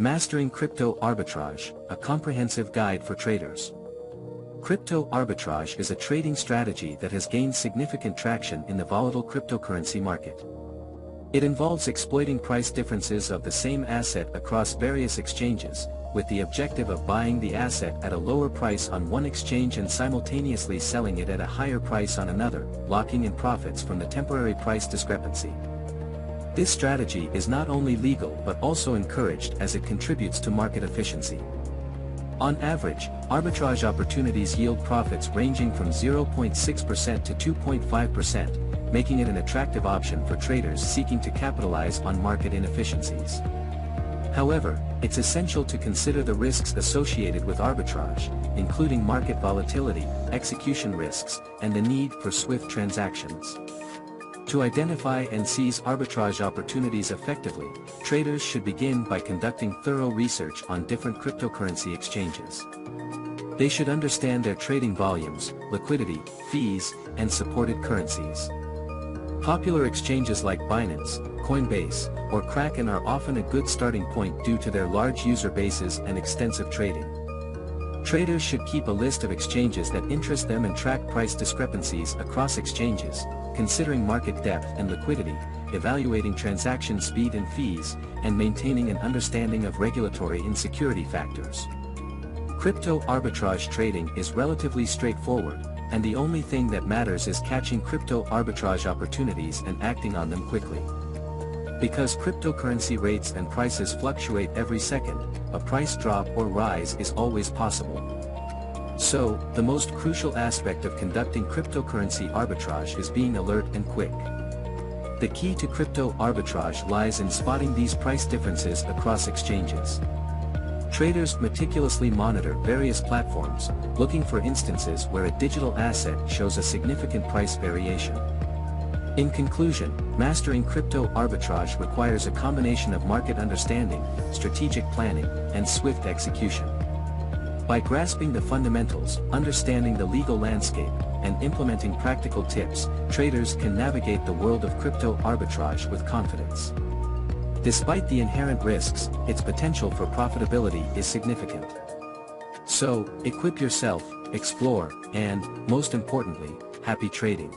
Mastering Crypto Arbitrage, a comprehensive guide for traders. Crypto arbitrage is a trading strategy that has gained significant traction in the volatile cryptocurrency market. It involves exploiting price differences of the same asset across various exchanges, with the objective of buying the asset at a lower price on one exchange and simultaneously selling it at a higher price on another, locking in profits from the temporary price discrepancy. This strategy is not only legal but also encouraged as it contributes to market efficiency. On average, arbitrage opportunities yield profits ranging from 0.6% to 2.5%, making it an attractive option for traders seeking to capitalize on market inefficiencies. However, it's essential to consider the risks associated with arbitrage, including market volatility, execution risks, and the need for swift transactions. To identify and seize arbitrage opportunities effectively, traders should begin by conducting thorough research on different cryptocurrency exchanges. They should understand their trading volumes, liquidity, fees, and supported currencies. Popular exchanges like Binance, Coinbase, or Kraken are often a good starting point due to their large user bases and extensive trading. Traders should keep a list of exchanges that interest them and track price discrepancies across exchanges, considering market depth and liquidity, evaluating transaction speed and fees, and maintaining an understanding of regulatory and security factors. Crypto arbitrage trading is relatively straightforward, and the only thing that matters is catching crypto arbitrage opportunities and acting on them quickly. Because cryptocurrency rates and prices fluctuate every second, a price drop or rise is always possible. So, the most crucial aspect of conducting cryptocurrency arbitrage is being alert and quick. The key to crypto arbitrage lies in spotting these price differences across exchanges. Traders meticulously monitor various platforms, looking for instances where a digital asset shows a significant price variation. In conclusion, mastering crypto arbitrage requires a combination of market understanding, strategic planning, and swift execution. By grasping the fundamentals, understanding the legal landscape, and implementing practical tips, traders can navigate the world of crypto arbitrage with confidence. Despite the inherent risks, its potential for profitability is significant. So, equip yourself, explore, and, most importantly, happy trading.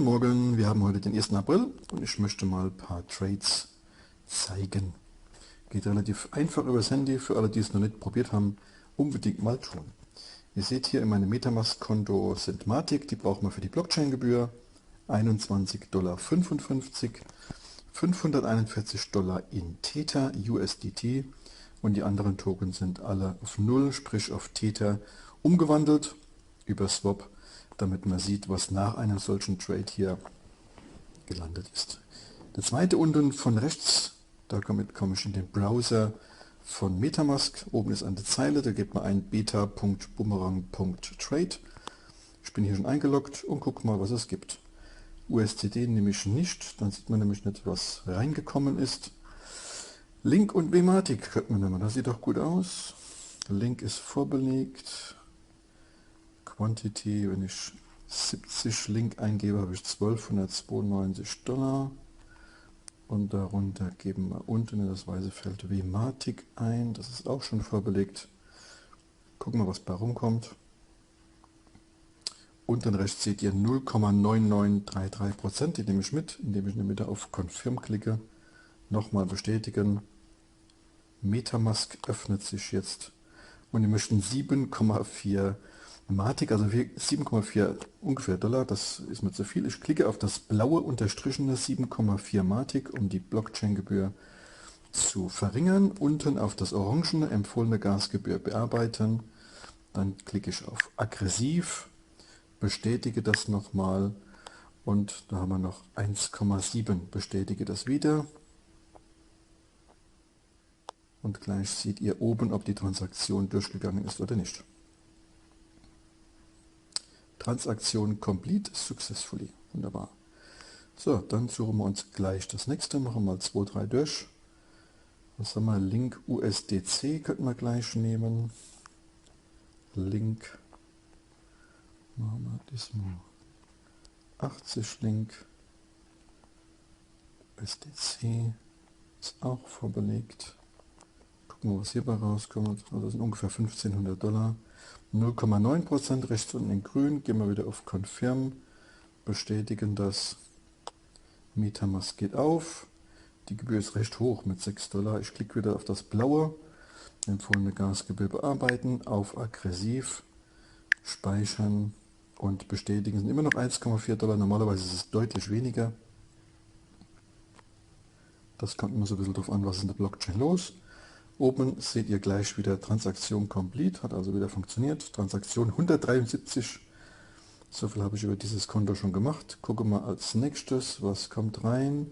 Guten Morgen, wir haben heute den 1. April und ich möchte mal ein paar Trades zeigen. Geht relativ einfach übers Handy, für alle, die es noch nicht probiert haben, unbedingt mal tun. Ihr seht hier in meinem Metamask-Konto sind Matic, die brauchen wir für die Blockchain-Gebühr, $21,55, $541 in Tether USDT und die anderen Tokens sind alle auf 0, sprich auf Tether umgewandelt über Swap, damit man sieht, was nach einem solchen Trade hier gelandet ist. Der zweite unten von rechts, damit komme ich in den Browser von Metamask. Oben ist eine Zeile, da gibt man ein beta.boomerang.trade. Ich bin hier schon eingeloggt und gucke mal, was es gibt. USDT nehme ich nicht, dann sieht man nämlich nicht, was reingekommen ist. Link und Matic könnte man nehmen, das sieht doch gut aus. Link ist vorbelegt. Quantity, wenn ich 70 Link eingebe, habe ich $1292 und darunter geben wir unten in das weiße Feld Matic ein, das ist auch schon vorbelegt. Gucken wir, was bei rumkommt. Unten rechts seht ihr 0,9933%, die nehme ich mit, indem ich in der Mitte auf Confirm klicke. Nochmal bestätigen. Metamask öffnet sich jetzt und wir möchten 7,4 Matic, also 7,4 ungefähr Dollar, das ist mir zu viel. Ich klicke auf das blaue unterstrichene 7,4 Matic, um die Blockchain-Gebühr zu verringern. Unten auf das orangene empfohlene Gasgebühr bearbeiten. Dann klicke ich auf aggressiv, bestätige das nochmal und da haben wir noch 1,7. Bestätige das wieder. Und gleich seht ihr oben, ob die Transaktion durchgegangen ist oder nicht. Transaktion complete successfully. Wunderbar. So, dann suchen wir uns gleich das nächste. Machen wir mal 2, 3 durch. Was haben wir? Link USDC könnten wir gleich nehmen. Link. Machen wir diesmal 80 Link. USDC ist auch vorbelegt. Gucken wir, was hierbei rauskommt. Also das sind ungefähr $1500. 0,9% rechts unten in grün, gehen wir wieder auf Confirm, bestätigen das. Metamask geht auf, die Gebühr ist recht hoch mit $6. Ich klicke wieder auf das blaue, empfohlene Gasgebühr bearbeiten, auf aggressiv, speichern und bestätigen. Sind immer noch $1,4, normalerweise ist es deutlich weniger. Das kommt immer so ein bisschen drauf an, was ist in der Blockchain los. Oben seht ihr gleich wieder Transaktion complete, hat also wieder funktioniert. Transaktion 173, so viel habe ich über dieses Konto schon gemacht. Gucke mal als nächstes, was kommt rein.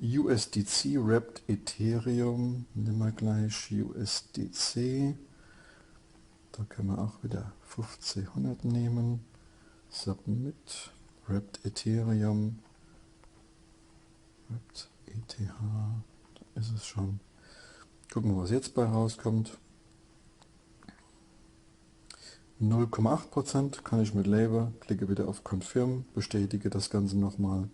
USDC Wrapped Ethereum, nehmen wir gleich USDC. Da können wir auch wieder 1500 nehmen. Submit, Wrapped Ethereum, Wrapped ETH, da ist es schon. Gucken wir, was jetzt bei rauskommt. 0,8% kann ich mit Label, klicke wieder auf Confirm, bestätige das Ganze nochmal.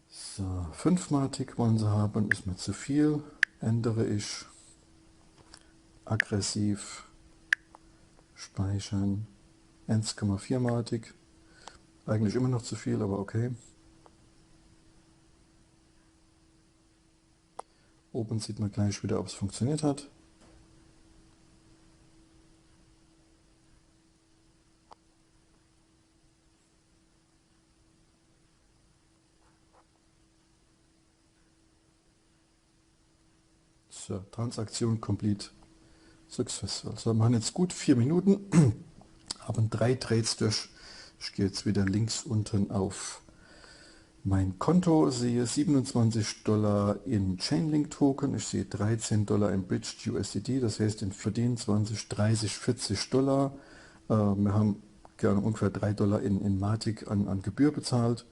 So, 5 Matic wollen sie haben, ist mir zu viel, ändere ich, aggressiv, speichern, 1,4 Matic, eigentlich immer noch zu viel, aber okay. Oben sieht man gleich wieder, ob es funktioniert hat. So, Transaktion complete successful. So, wir machen jetzt gut 4 Minuten, haben 3 Trades durch. Ich gehe jetzt wieder links unten auf mein Konto, sehe $27 in Chainlink Token, ich sehe $13 in Bridged USDT, das heißt in verdienen 20, 30, $40. Wir haben gerne ungefähr $3 in Matic an Gebühr bezahlt.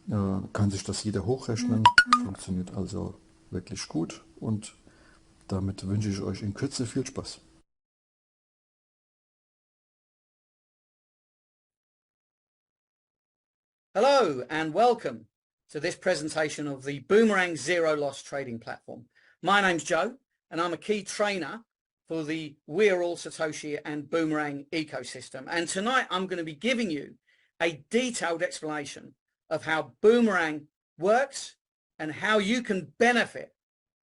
Kann sich das jeder hochrechnen, funktioniert also wirklich gut und damit wünsche ich euch in Kürze viel Spaß. Hello and welcome to this presentation of the Boomerang Zero Loss Trading Platform. My name's Joe and I'm a key trainer for the We Are All Satoshi and Boomerang ecosystem. And tonight I'm going to be giving you a detailed explanation of how Boomerang works and how you can benefit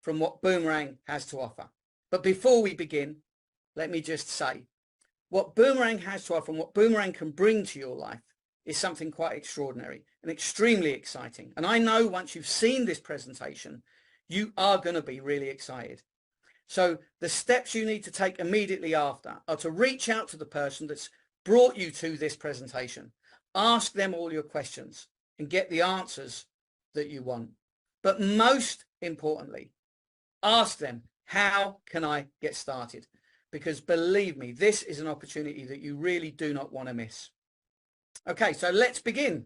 from what Boomerang has to offer. But before we begin, let me just say, what Boomerang has to offer and what Boomerang can bring to your life is something quite extraordinary and extremely exciting. And I know once you've seen this presentation, you are going to be really excited. So the steps you need to take immediately after are to reach out to the person that's brought you to this presentation, ask them all your questions and get the answers that you want. But most importantly, ask them, how can I get started? Because believe me, this is an opportunity that you really do not want to miss. Okay, so let's begin.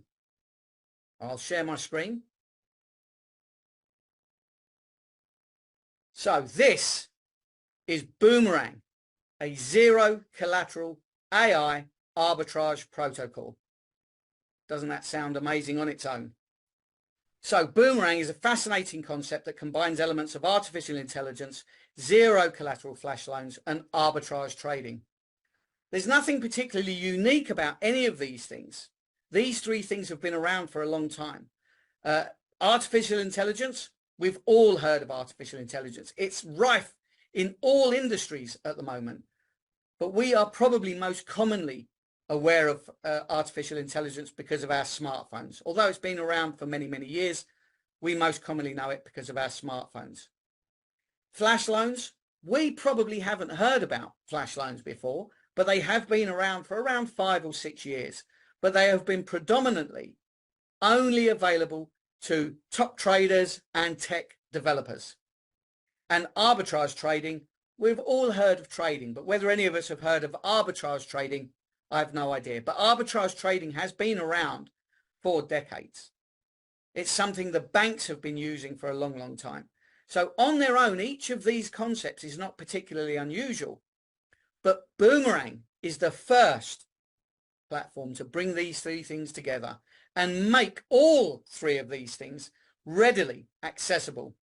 I'll share my screen. So this is Boomerang, a zero collateral AI arbitrage protocol. Doesn't that sound amazing on its own? So Boomerang is a fascinating concept that combines elements of artificial intelligence, zero collateral flash loans, and arbitrage trading. There's nothing particularly unique about any of these things. These three things have been around for a long time. Artificial intelligence, we've all heard of artificial intelligence. It's rife in all industries at the moment. But we are probably most commonly aware of artificial intelligence because of our smartphones. Although it's been around for many, many years, we most commonly know it because of our smartphones. Flash loans, we probably haven't heard about flash loans before, but they have been around for around 5 or 6 years. But they have been predominantly only available to top traders and tech developers. And arbitrage trading, we've all heard of trading, but whether any of us have heard of arbitrage trading, I have no idea. But arbitrage trading has been around for decades. It's something the banks have been using for a long, long time. So on their own, each of these concepts is not particularly unusual. But Boomerang is the first platform to bring these three things together and make all three of these things readily accessible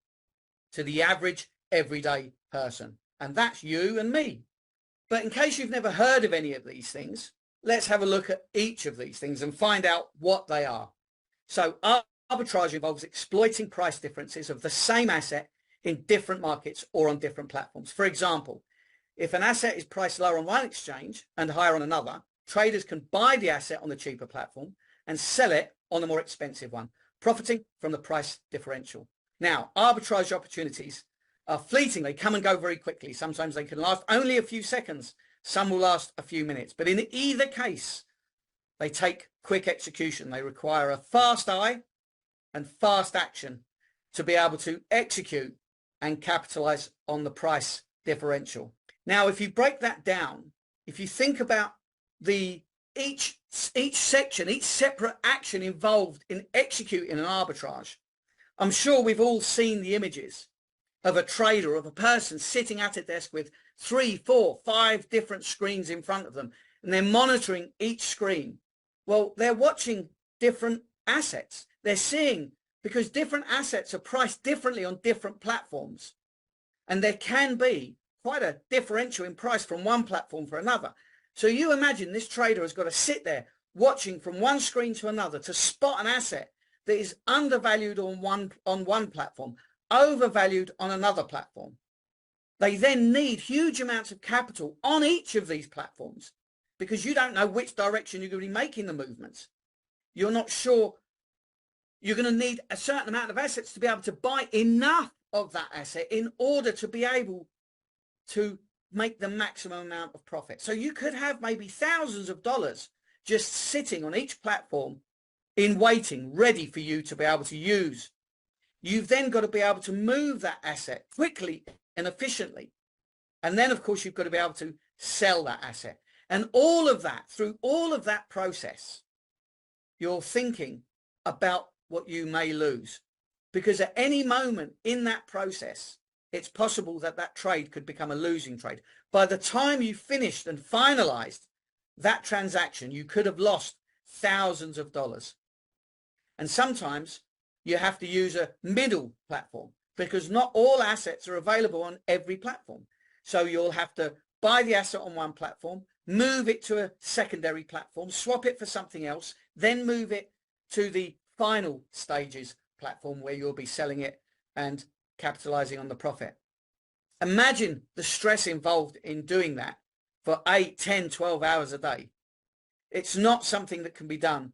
to the average everyday person. And that's you and me. But in case you've never heard of any of these things, let's have a look at each of these things and find out what they are. So arbitrage involves exploiting price differences of the same asset in different markets or on different platforms. For example, if an asset is priced lower on one exchange and higher on another, traders can buy the asset on the cheaper platform and sell it on the more expensive one, profiting from the price differential. Now, arbitrage opportunities are fleeting. They come and go very quickly. Sometimes they can last only a few seconds. Some will last a few minutes. But in either case, they take quick execution. They require a fast eye and fast action to be able to execute and capitalize on the price differential. Now, if you break that down, if you think about each section, each separate action involved in executing an arbitrage, I'm sure we've all seen the images of a trader, of a person sitting at a desk with 3, 4, 5 different screens in front of them, and they're monitoring each screen. Well, they're watching different assets. They're seeing, because different assets are priced differently on different platforms, and there can be quite a differential in price from one platform for another. So you imagine this trader has got to sit there watching from one screen to another to spot an asset that is undervalued on one platform, overvalued on another platform. They then need huge amounts of capital on each of these platforms because you don't know which direction you're going to be making the movements. You're not sure. You're going to need a certain amount of assets to be able to buy enough of that asset in order to be able to make the maximum amount of profit. So you could have maybe thousands of dollars just sitting on each platform in waiting, ready for you to be able to use. You've then got to be able to move that asset quickly and efficiently. And then, of course, you've got to be able to sell that asset. And all of that, through all of that process, you're thinking about what you may lose. Because at any moment in that process, it's possible that that trade could become a losing trade. By the time you finished and finalized that transaction, you could have lost thousands of dollars. And sometimes you have to use a middle platform because not all assets are available on every platform. So you'll have to buy the asset on one platform, move it to a secondary platform, swap it for something else, then move it to the final stages platform where you'll be selling it and capitalizing on the profit. Imagine the stress involved in doing that for 8, 10, 12 hours a day. It's not something that can be done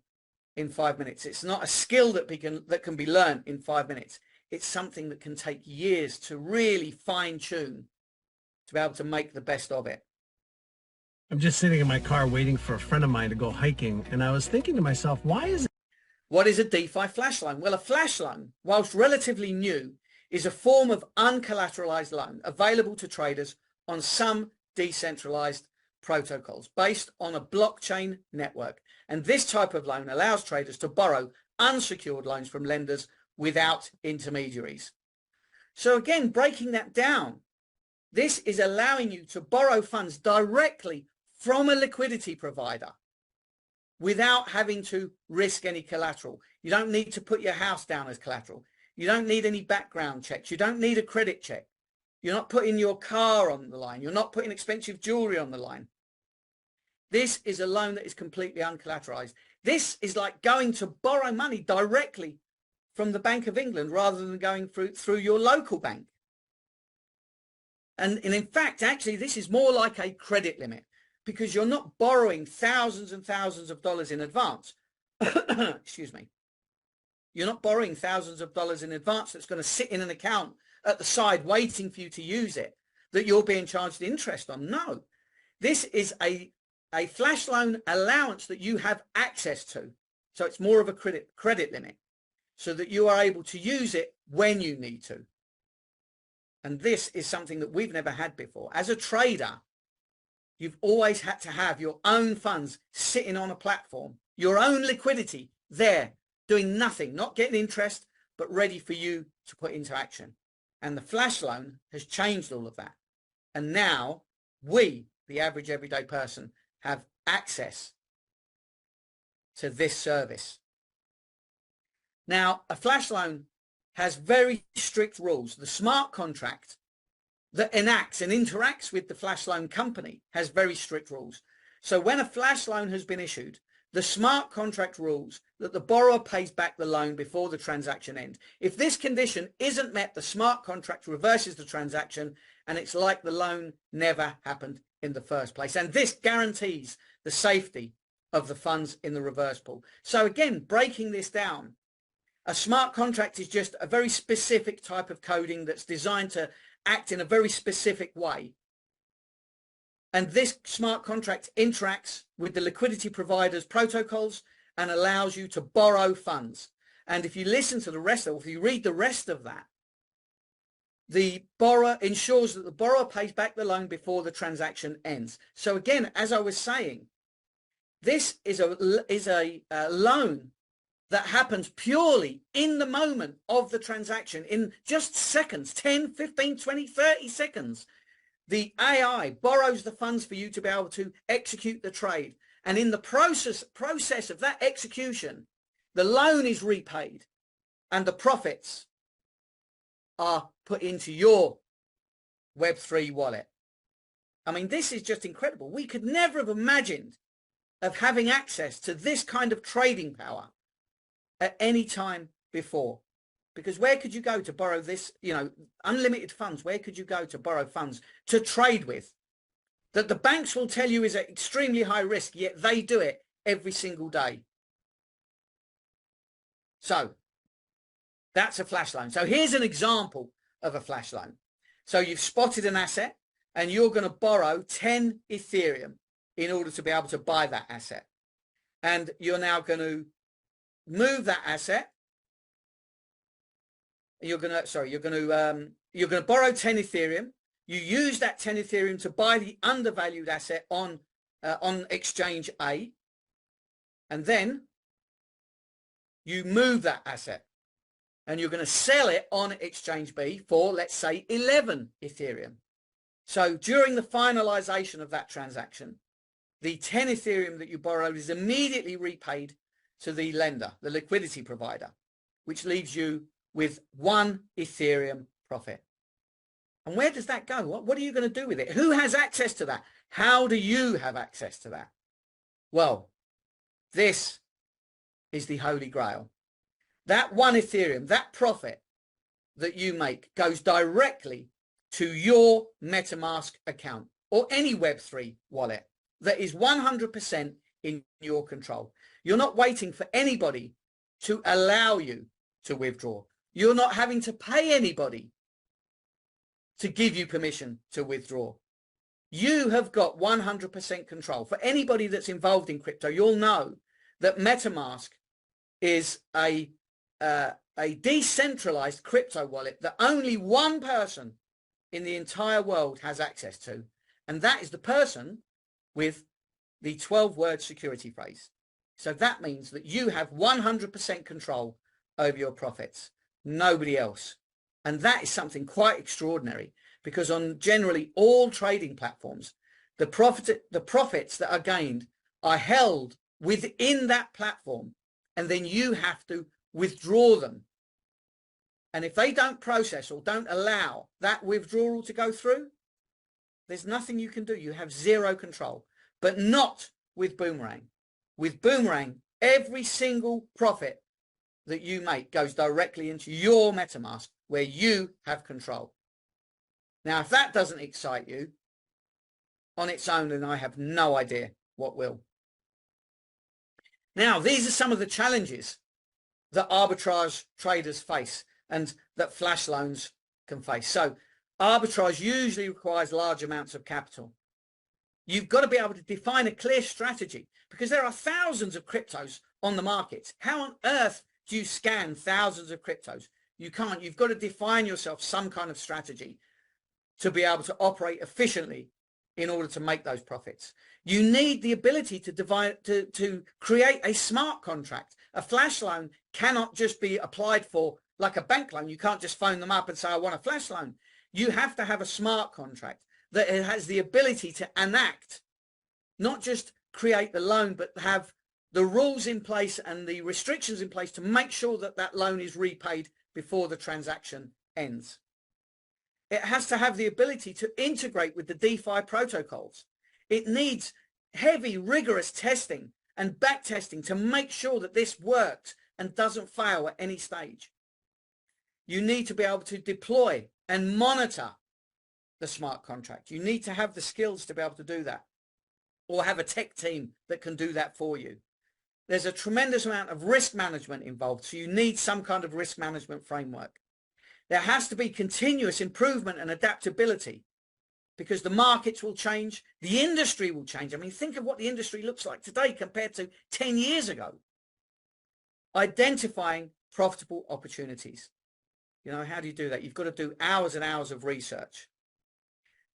in 5 minutes. It's not a skill that can be learned in 5 minutes. It's something that can take years to really fine-tune to be able to make the best of it. I'm just sitting in my car waiting for a friend of mine to go hiking, and I was thinking to myself, why is it? What is a DeFi flash loan? Well, a flash loan, whilst relatively new, is a form of uncollateralized loan available to traders on some decentralized protocols based on a blockchain network. And this type of loan allows traders to borrow unsecured loans from lenders without intermediaries. So again, breaking that down, this is allowing you to borrow funds directly from a liquidity provider without having to risk any collateral. You don't need to put your house down as collateral. You don't need any background checks. You don't need a credit check. You're not putting your car on the line. You're not putting expensive jewelry on the line. This is a loan that is completely uncollateralized. This is like going to borrow money directly from the Bank of England rather than going through your local bank. And in fact, actually, this is more like a credit limit because you're not borrowing thousands and thousands of dollars in advance. Excuse me. You're not borrowing thousands of dollars in advance that's going to sit in an account at the side waiting for you to use it, that you're being charged interest on. No, this is a flash loan allowance that you have access to. So it's more of a credit limit so that you are able to use it when you need to. And this is something that we've never had before. As a trader, you've always had to have your own funds sitting on a platform, your own liquidity there, doing nothing, not getting interest, but ready for you to put into action. And the flash loan has changed all of that. And now we, the average everyday person, have access to this service. Now, a flash loan has very strict rules. The smart contract that enacts and interacts with the flash loan company has very strict rules. So when a flash loan has been issued, the smart contract rules that the borrower pays back the loan before the transaction ends. If this condition isn't met, the smart contract reverses the transaction and it's like the loan never happened in the first place. And this guarantees the safety of the funds in the reverse pool. So again, breaking this down, a smart contract is just a very specific type of coding that's designed to act in a very specific way. And this smart contract interacts with the liquidity provider's protocols and allows you to borrow funds. And if you listen to the rest of it, if you read the rest of that, the borrower ensures that the borrower pays back the loan before the transaction ends. So again, as I was saying, this is a loan that happens purely in the moment of the transaction, in just seconds, 10, 15, 20, 30 seconds. The AI borrows the funds for you to be able to execute the trade. And in the process of that execution, the loan is repaid and the profits are put into your Web3 wallet. I mean, this is just incredible. We could never have imagined of having access to this kind of trading power at any time before. Because where could you go to borrow this, unlimited funds? Where could you go to borrow funds to trade with that the banks will tell you is at extremely high risk, yet they do it every single day? So that's a flash loan. So here's an example of a flash loan. So you've spotted an asset and you're going to borrow 10 Ethereum in order to be able to buy that asset. And you're now going to move that asset. You're going to borrow 10 Ethereum. You use that 10 Ethereum to buy the undervalued asset on exchange A. And then you move that asset and you're going to sell it on exchange B for, let's say, 11 Ethereum. So during the finalization of that transaction, the 10 Ethereum that you borrowed is immediately repaid to the lender, the liquidity provider, which leaves you with 1 Ethereum profit. And where does that go? What are you going to do with it? Who has access to that? How do you have access to that? Well, this is the Holy Grail. That one Ethereum, that profit that you make goes directly to your MetaMask account or any Web3 wallet that is 100% in your control. You're not waiting for anybody to allow you to withdraw. You're not having to pay anybody to give you permission to withdraw. You have got 100% control. For anybody that's involved in crypto, you'll know that MetaMask is a decentralized crypto wallet that only one person in the entire world has access to, and that is the person with the 12-word security phrase. So that means that you have 100% control over your profits, nobody else. And that is something quite extraordinary, because on generally all trading platforms, the profits that are gained are held within that platform, and then you have to withdraw them. And if they don't process or don't allow that withdrawal to go through, there's nothing you can do. You have zero control, but not with Boomerang. With Boomerang, every single profit that you make goes directly into your MetaMask where you have control. Now, if that doesn't excite you on its own, then I have no idea what will. Now, these are some of the challenges that arbitrage traders face and that flash loans can face. So arbitrage usually requires large amounts of capital. You've got to be able to define a clear strategy, because there are thousands of cryptos on the market. How on earth do you scan thousands of cryptos? You can't. You've got to define yourself some kind of strategy to be able to operate efficiently in order to make those profits. You need the ability to create a smart contract. A flash loan cannot just be applied for like a bank loan. You can't just phone them up and say, I want a flash loan. You have to have a smart contract that has the ability to enact, not just create the loan, but have the rules in place and the restrictions in place to make sure that that loan is repaid before the transaction ends. It has to have the ability to integrate with the DeFi protocols. It needs heavy, rigorous testing and back testing to make sure that this works and doesn't fail at any stage. You need to be able to deploy and monitor the smart contract. You need to have the skills to be able to do that, or have a tech team that can do that for you. There's a tremendous amount of risk management involved, so you need some kind of risk management framework. There has to be continuous improvement and adaptability, because the markets will change, the industry will change. I mean, think of what the industry looks like today compared to 10 years ago. Identifying profitable opportunities. You know, how do you do that? You've got to do hours and hours of research.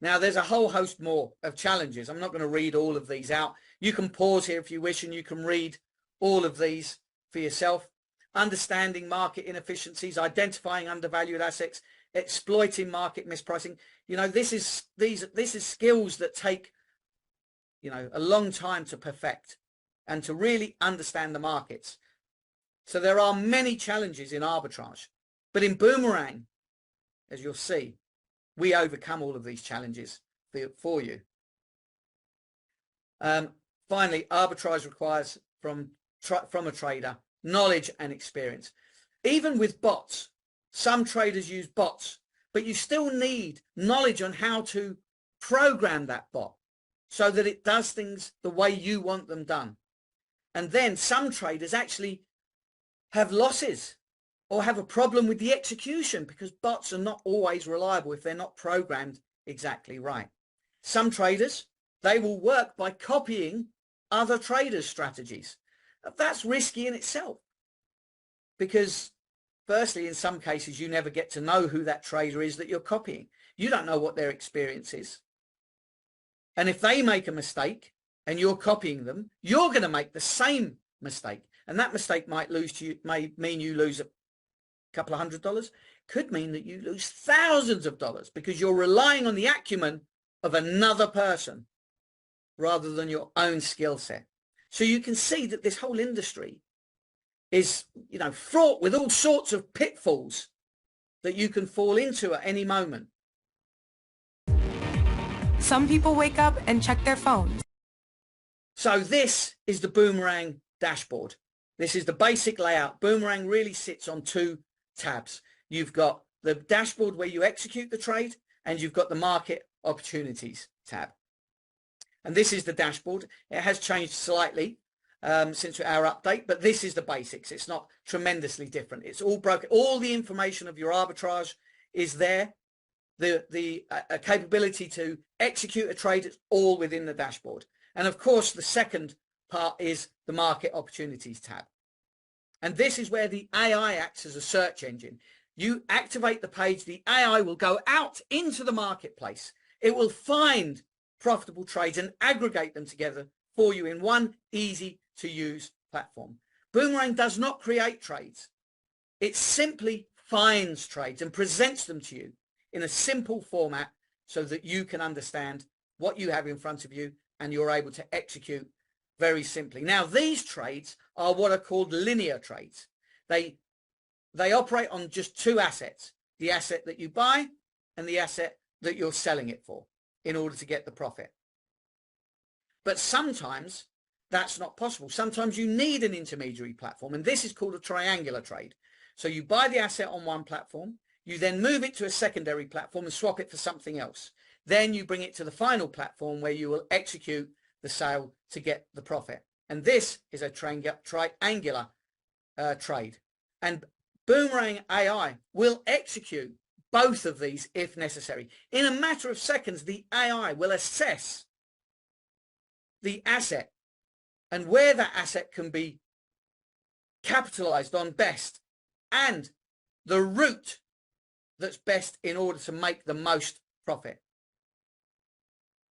Now, there's a whole host more of challenges. I'm not going to read all of these out. You can pause here if you wish, and you can read all of these for yourself. Understanding market inefficiencies, identifying undervalued assets, exploiting market mispricing. You know, this is skills that take, you know, a long time to perfect and to really understand the markets. So there are many challenges in arbitrage, but in Boomerang, as you'll see, we overcome all of these challenges for you. Finally, arbitrage requires from a trader knowledge and experience. Even with bots, some traders use bots, but you still need knowledge on how to program that bot so that it does things the way you want them done. And then some traders actually have losses or have a problem with the execution, because bots are not always reliable if they're not programmed exactly right. Some traders, they will work by copying other traders' strategies. That's risky in itself, because firstly, in some cases, you never get to know who that trader is that you're copying. You don't know what their experience is. And if they make a mistake and you're copying them, you're going to make the same mistake. And that mistake might mean you lose a couple of $100, could mean that you lose thousands of dollars, because you're relying on the acumen of another person rather than your own skill set. So you can see that this whole industry is, you know, fraught with all sorts of pitfalls that you can fall into at any moment. Some people wake up and check their phones. So this is the Boomerang dashboard. This is the basic layout. Boomerang really sits on two tabs. You've got the dashboard where you execute the trade, and you've got the market opportunities tab. And this is the dashboard. It has changed slightly since our update, but this is the basics. It's not tremendously different. It's all broken. All the information of your arbitrage is there. The capability to execute a trade is all within the dashboard. And of course, the second part is the market opportunities tab. And this is where the AI acts as a search engine. You activate the page, the AI will go out into the marketplace. It will find profitable trades and aggregate them together for you in one easy to use platform. Boomerang does not create trades. It simply finds trades and presents them to you in a simple format so that you can understand what you have in front of you and you're able to execute very simply. Now, these trades are what are called linear trades. They operate on just two assets, the asset that you buy and the asset that you're selling it for in order to get the profit. But sometimes that's not possible. Sometimes you need an intermediary platform, and this is called a triangular trade. So you buy the asset on one platform, you then move it to a secondary platform and swap it for something else. Then you bring it to the final platform where you will execute the sale to get the profit. And this is a triangular trade. And Boomerang AI will execute both of these if necessary. In a matter of seconds, the AI will assess the asset and where that asset can be capitalized on best and the route that's best in order to make the most profit.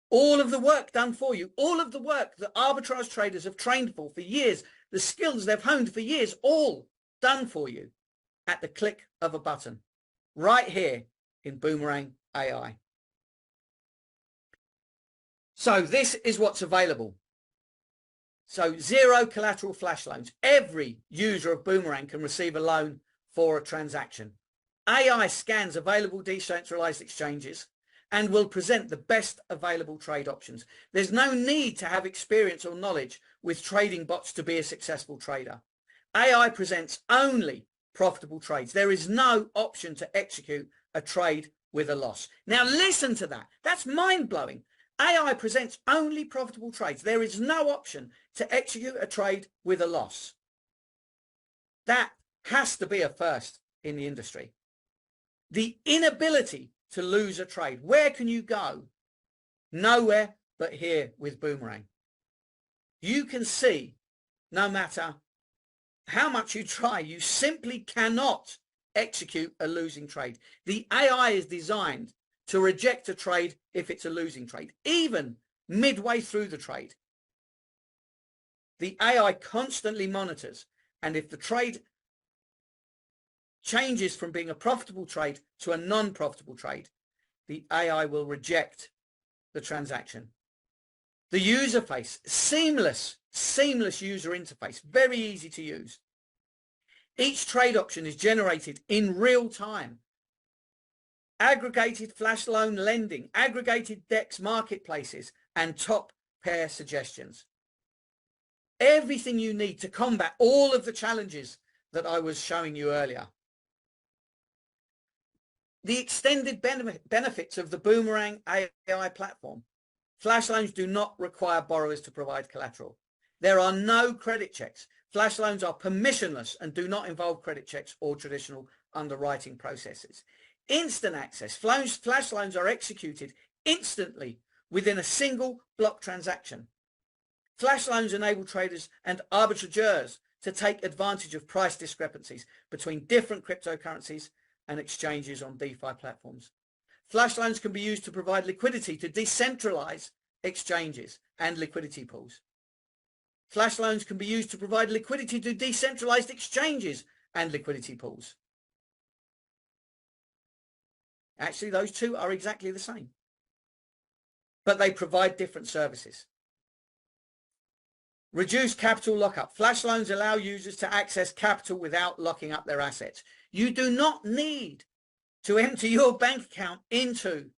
All of the work done for you, all of the work that arbitrage traders have trained for years, the skills they've honed for years, all done for you at the click of a button right here in Boomerang AI. So this is what's available. So zero collateral flash loans. Every user of Boomerang can receive a loan for a transaction. AI scans available decentralized exchanges and will present the best available trade options. There's no need to have experience or knowledge with trading bots to be a successful trader. AI presents only profitable trades. There is no option to execute a trade with a loss. Now listen to that. That's mind-blowing. AI presents only profitable trades. There is no option to execute a trade with a loss. That has to be a first in the industry. The inability to lose a trade. Where can you go? Nowhere but here with Boomerang. You can see no matter how much you try, you simply cannot execute a losing trade. The AI is designed to reject a trade if it's a losing trade, even midway through the trade. The AI constantly monitors, and if the trade changes from being a profitable trade to a non-profitable trade, the AI will reject the transaction. The user face, seamless user interface, very easy to use. Each trade option is generated in real time. Aggregated flash loan lending, aggregated DEX marketplaces, and top pair suggestions. Everything you need to combat all of the challenges that I was showing you earlier. The extended benefits of the Boomerang AI platform. Flash loans do not require borrowers to provide collateral. There are no credit checks. Flash loans are permissionless and do not involve credit checks or traditional underwriting processes. Instant access. Flash loans are executed instantly within a single block transaction. Flash loans enable traders and arbitrageurs to take advantage of price discrepancies between different cryptocurrencies and exchanges on DeFi platforms. Flash loans can be used to provide liquidity to decentralized exchanges and liquidity pools. Flash loans can be used to provide liquidity to decentralized exchanges and liquidity pools. Actually, those two are exactly the same, but they provide different services. Reduce capital lockup. Flash loans allow users to access capital without locking up their assets. You do not need to enter your bank account into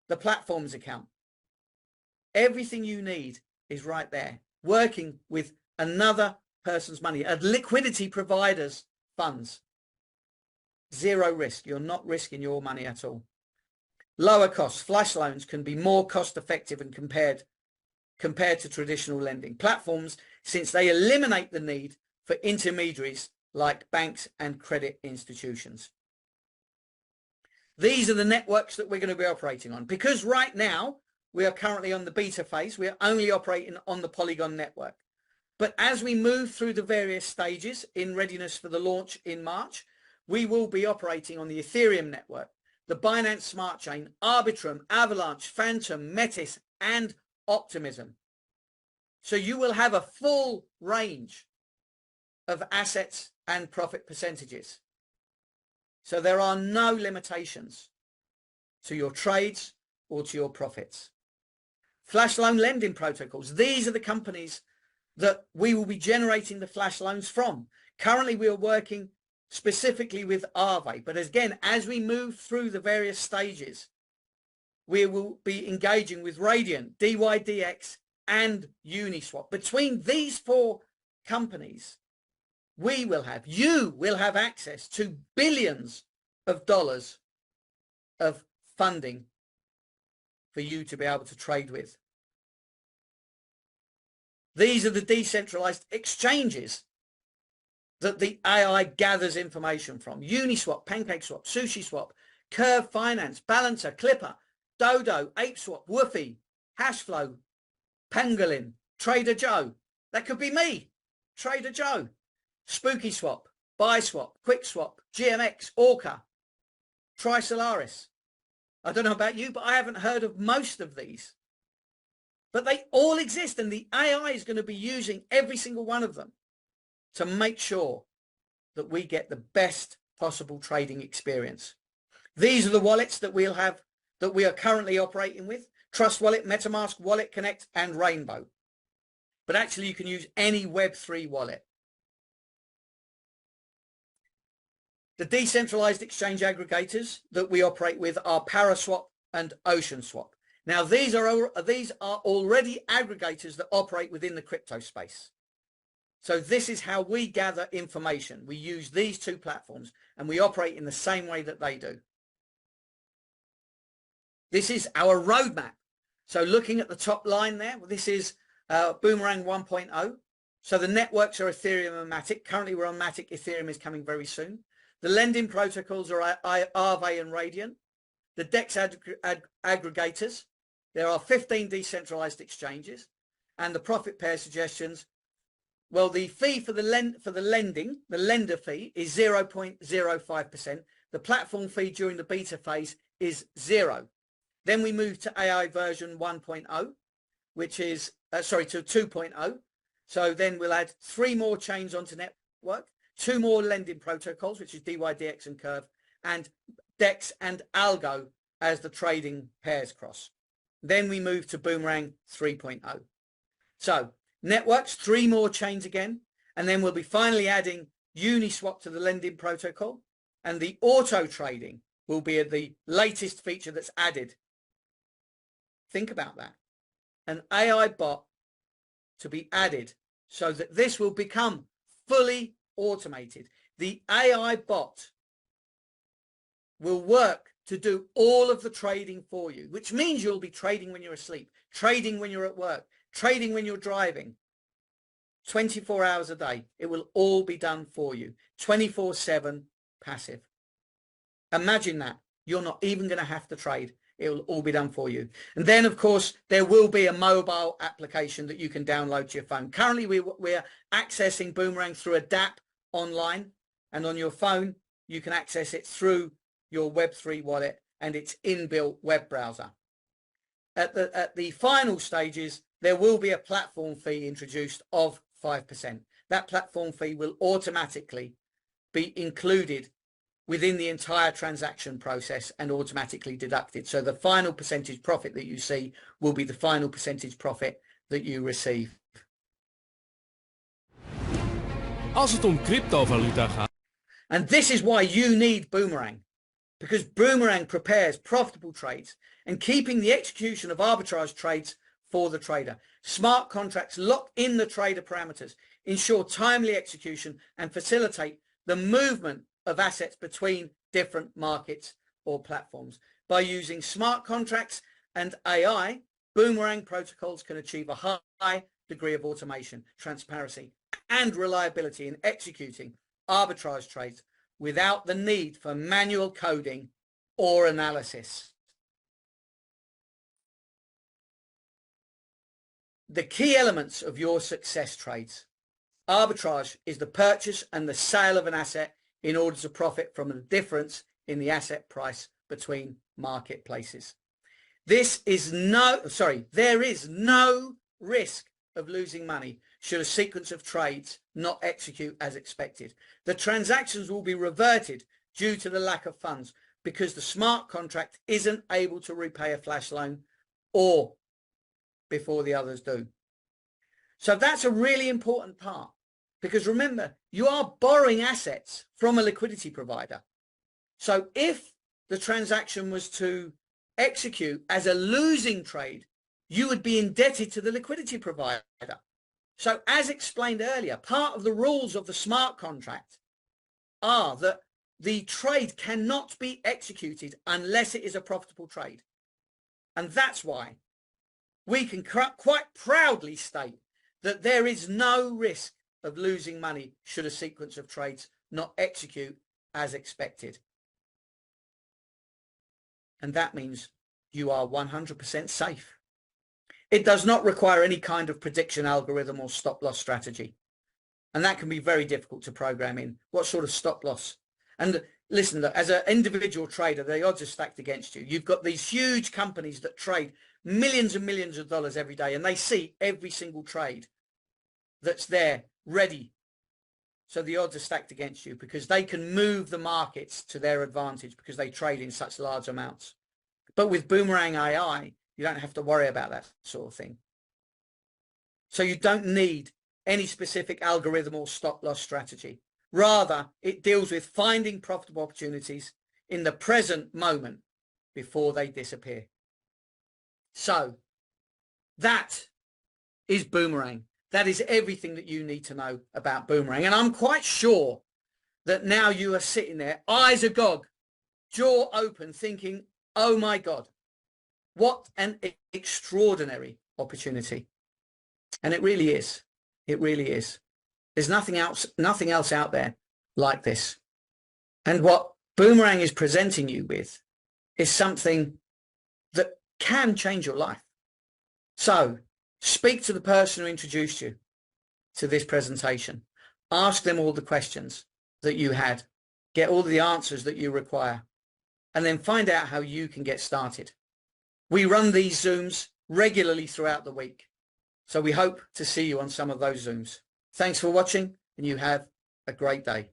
the platform's account. Everything you need is right there, working with another person's money, a liquidity provider's funds. Zero risk. You're not risking your money at all. Lower costs. Flash loans can be more cost effective and compared to traditional lending platforms, since they eliminate the need for intermediaries like banks and credit institutions. These are the networks that we're going to be operating on. Because right now we are currently on the beta phase, we are only operating on the Polygon network. But as we move through the various stages in readiness for the launch in March, we will be operating on the Ethereum network, the Binance Smart Chain, Arbitrum, Avalanche, Phantom, Metis, and Optimism. So you will have a full range of assets and profit percentages. So there are no limitations to your trades or to your profits. Flash loan lending protocols. These are the companies that we will be generating the flash loans from. Currently, we are working specifically with Aave, but again, as we move through the various stages, we will be engaging with Radiant, DYDX, and Uniswap. Between these four companies, you will have access to billions of dollars of funding for you to be able to trade with. These are the decentralized exchanges that the AI gathers information from. Uniswap, PancakeSwap, SushiSwap, Curve Finance, Balancer, Clipper, Dodo, ApeSwap, Woofy, Hashflow, Pangolin, Trader Joe. That could be me, Trader Joe. SpookySwap, BuySwap, QuickSwap, GMX, Orca, Trisolaris. I don't know about you, but I haven't heard of most of these. But they all exist, and the AI is going to be using every single one of them to make sure that we get the best possible trading experience. These are the wallets that we'll have, that we are currently operating with: Trust Wallet, MetaMask, Wallet Connect, and Rainbow. But actually you can use any Web3 wallet. The decentralized exchange aggregators that we operate with are Paraswap and OceanSwap. Now, these are already aggregators that operate within the crypto space. So this is how we gather information. We use these two platforms and we operate in the same way that they do. This is our roadmap. So looking at the top line there, this is Boomerang 1.0. So the networks are Ethereum and Matic. Currently we're on Matic. Ethereum is coming very soon. The lending protocols are Aave and Radiant. The DEX aggregators. There are 15 decentralized exchanges. And the profit pair suggestions. Well, the fee for the lending, the lender fee, is 0.05%. The platform fee during the beta phase is 0. Then we move to AI version 1.0, which is, to 2.0. So then we'll add 3 more chains onto network, 2 more lending protocols, which is DYDX and Curve, and DEX and Algo as the trading pairs cross. Then we move to Boomerang 3.0. So networks, 3 more chains again, and then we'll be finally adding Uniswap to the lending protocol, and the auto trading will be the latest feature that's added. Think about that. An AI bot to be added so that this will become fully automated. The AI bot will work to do all of the trading for you, which means you'll be trading when you're asleep, trading when you're at work, trading when you're driving, 24 hours a day. It will all be done for you, 24/7 passive. Imagine that. You're not even going to have to trade. It will all be done for you. And then, of course, there will be a mobile application that you can download to your phone. Currently, we're accessing Boomerang through a DApp online, and on your phone, you can access it through your Web3 wallet and its inbuilt web browser. At the final stages, there will be a platform fee introduced of 5%. That platform fee will automatically be included within the entire transaction process and automatically deducted. So the final percentage profit that you see will be the final percentage profit that you receive. Als het om cryptovaluta gaat. And this is why you need Boomerang, because Boomerang prepares profitable trades and keeping the execution of arbitrage trades for the trader. Smart contracts lock in the trader parameters, ensure timely execution, and facilitate the movement of assets between different markets or platforms. By using smart contracts and AI, Boomerang protocols can achieve a high degree of automation, transparency, and reliability in executing arbitrage trades without the need for manual coding or analysis. The key elements of your success trades. Arbitrage is the purchase and the sale of an asset in order to profit from the difference in the asset price between marketplaces. There is no risk of losing money should a sequence of trades not execute as expected. The transactions will be reverted due to the lack of funds because the smart contract isn't able to repay a flash loan or before the others do. So that's a really important part, because remember, you are borrowing assets from a liquidity provider. So if the transaction was to execute as a losing trade, you would be indebted to the liquidity provider. So as explained earlier, part of the rules of the smart contract are that the trade cannot be executed unless it is a profitable trade. And that's why we can quite proudly state that there is no risk of losing money should a sequence of trades not execute as expected. And that means you are 100% safe. It does not require any kind of prediction algorithm or stop loss strategy. And that can be very difficult to program in. What sort of stop loss? And listen, as an individual trader, the odds are stacked against you. You've got these huge companies that trade millions and millions of dollars every day, and they see every single trade that's there ready. So the odds are stacked against you because they can move the markets to their advantage because they trade in such large amounts. But with Boomerang AI, you don't have to worry about that sort of thing. So you don't need any specific algorithm or stop loss strategy. Rather, it deals with finding profitable opportunities in the present moment before they disappear. So that is Boomerang. That is everything that you need to know about Boomerang. And I'm quite sure that now you are sitting there, eyes agog, jaw open, thinking, oh my God, what an extraordinary opportunity. And it really is. It really is. There's nothing else out there like this. And what Boomerang is presenting you with is something that can change your life. So speak to the person who introduced you to this presentation. Ask them all the questions that you had. Get all the answers that you require. And then find out how you can get started. We run these Zooms regularly throughout the week. So we hope to see you on some of those Zooms. Thanks for watching, and you have a great day.